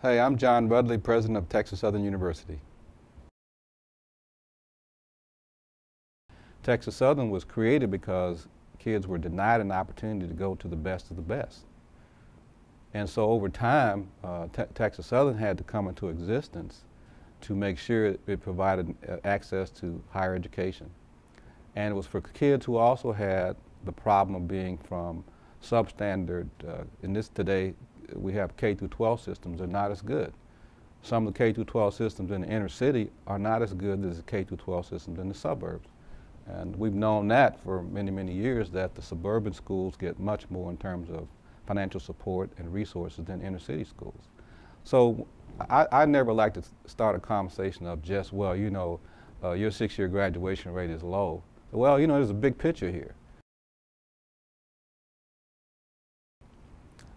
Hey, I'm John Rudley, President of Texas Southern University. Texas Southern was created because kids were denied an opportunity to go to the best of the best. And so over time, Texas Southern had to come into existence to make sure it provided access to higher education. And it was for kids who also had the problem of being from substandard. In this today, we have K through 12 systems. They're not as good. Some of the K through 12 systems in the inner city are not as good as the K through 12 systems in the suburbs. And we've known that for many, many years, that the suburban schools get much more in terms of financial support and resources than inner city schools. So I never like to start a conversation of just, well, you know, your 6-year graduation rate is low. Well, you know, there's a big picture here.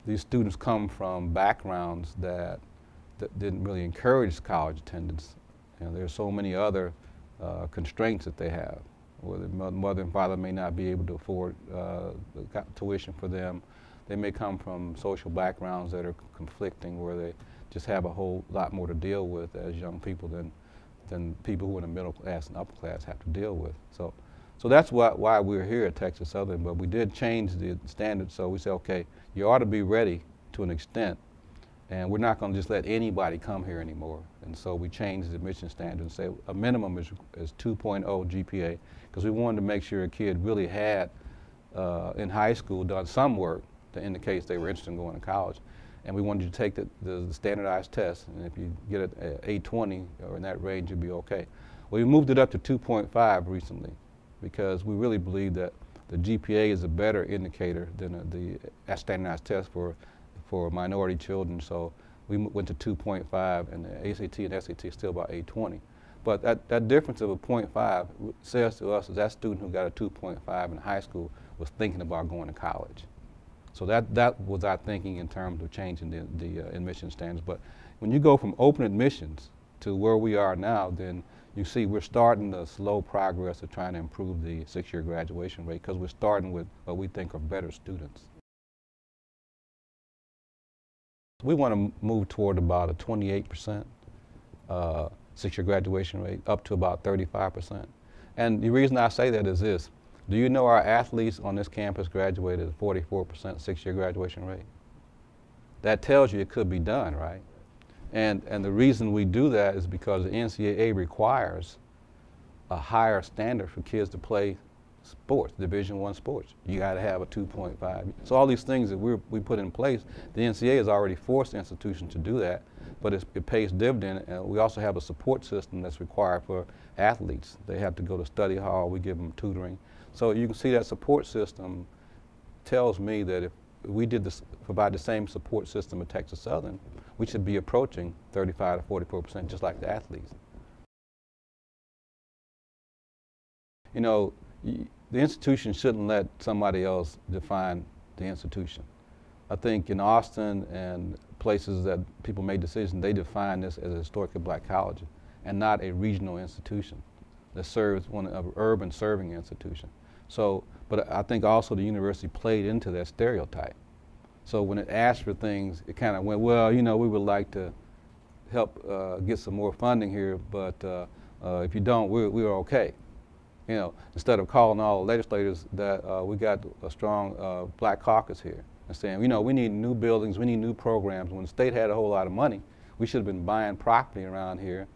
These students come from backgrounds that didn't really encourage college attendance. You know, there's so many other constraints that they have, where the mother and father may not be able to afford the tuition for them. They may come from social backgrounds that are conflicting, where they just have a whole lot more to deal with as young people than people who are in the middle class and upper class have to deal with. So that's why we're here at Texas Southern, but we did change the standards. So we said, okay, you ought to be ready to an extent, and we're not going to just let anybody come here anymore. And so we changed the admission standards and say a minimum is 2.0 GPA, because we wanted to make sure a kid really had, in high school, done some work to indicate they were interested in going to college. And we wanted you to take the standardized test, and if you get it at 820 or in that range, you'll be okay. Well, we moved it up to 2.5 recently, because we really believe that the GPA is a better indicator than the standardized test for minority children. So we went to 2.5, and the ACT and SAT is still about 820. But that difference of a 0.5 says to us that student who got a 2.5 in high school was thinking about going to college. So that was our thinking in terms of changing the admission standards. But when you go from open admissions to where we are now, then you see we're starting the slow progress of trying to improve the 6-year graduation rate, because we're starting with what we think are better students. We want to move toward about a 28% 6-year graduation rate, up to about 35%. And the reason I say that is this: do you know our athletes on this campus graduated at 44% 6-year graduation rate? That tells you it could be done, right? And the reason we do that is because the NCAA requires a higher standard for kids to play sports, Division I sports. You got to have a 2.5. So all these things that we put in place, the NCAA has already forced institutions to do that, but it pays dividend. And we also have a support system that's required for athletes. They have to go to study hall. We give them tutoring. So you can see that support system tells me that if we provide the same support system at Texas Southern, we should be approaching 35 to 44%, just like the athletes. You know, the institution shouldn't let somebody else define the institution. I think in Austin and places that people make decisions, they define this as a historically black college and not a regional institution that serves one of an urban serving institution. So, but I think also the university played into that stereotype. So when it asked for things, it kind of went, well, you know, we would like to help get some more funding here, but if you don't, we're okay. You know, instead of calling all the legislators that we got a strong black caucus here and saying, you know, we need new buildings, we need new programs. When the state had a whole lot of money, we should have been buying property around here,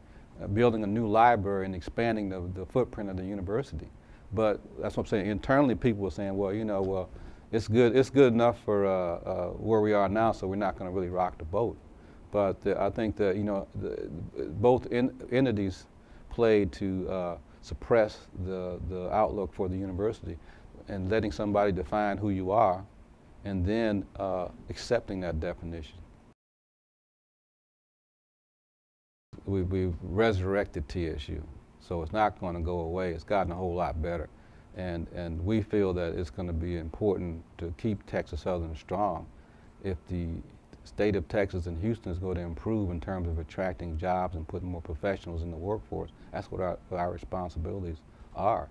building a new library and expanding the footprint of the university. But that's what I'm saying. Internally, people were saying, well, you know, well, it's good enough for where we are now, so we're not going to really rock the boat. But I think that, you know, both entities played to suppress the outlook for the university, and letting somebody define who you are and then accepting that definition. We've resurrected TSU, so it's not going to go away. It's gotten a whole lot better. And we feel that it's going to be important to keep Texas Southern strong. If the state of Texas and Houston is going to improve in terms of attracting jobs and putting more professionals in the workforce, that's what our responsibilities are.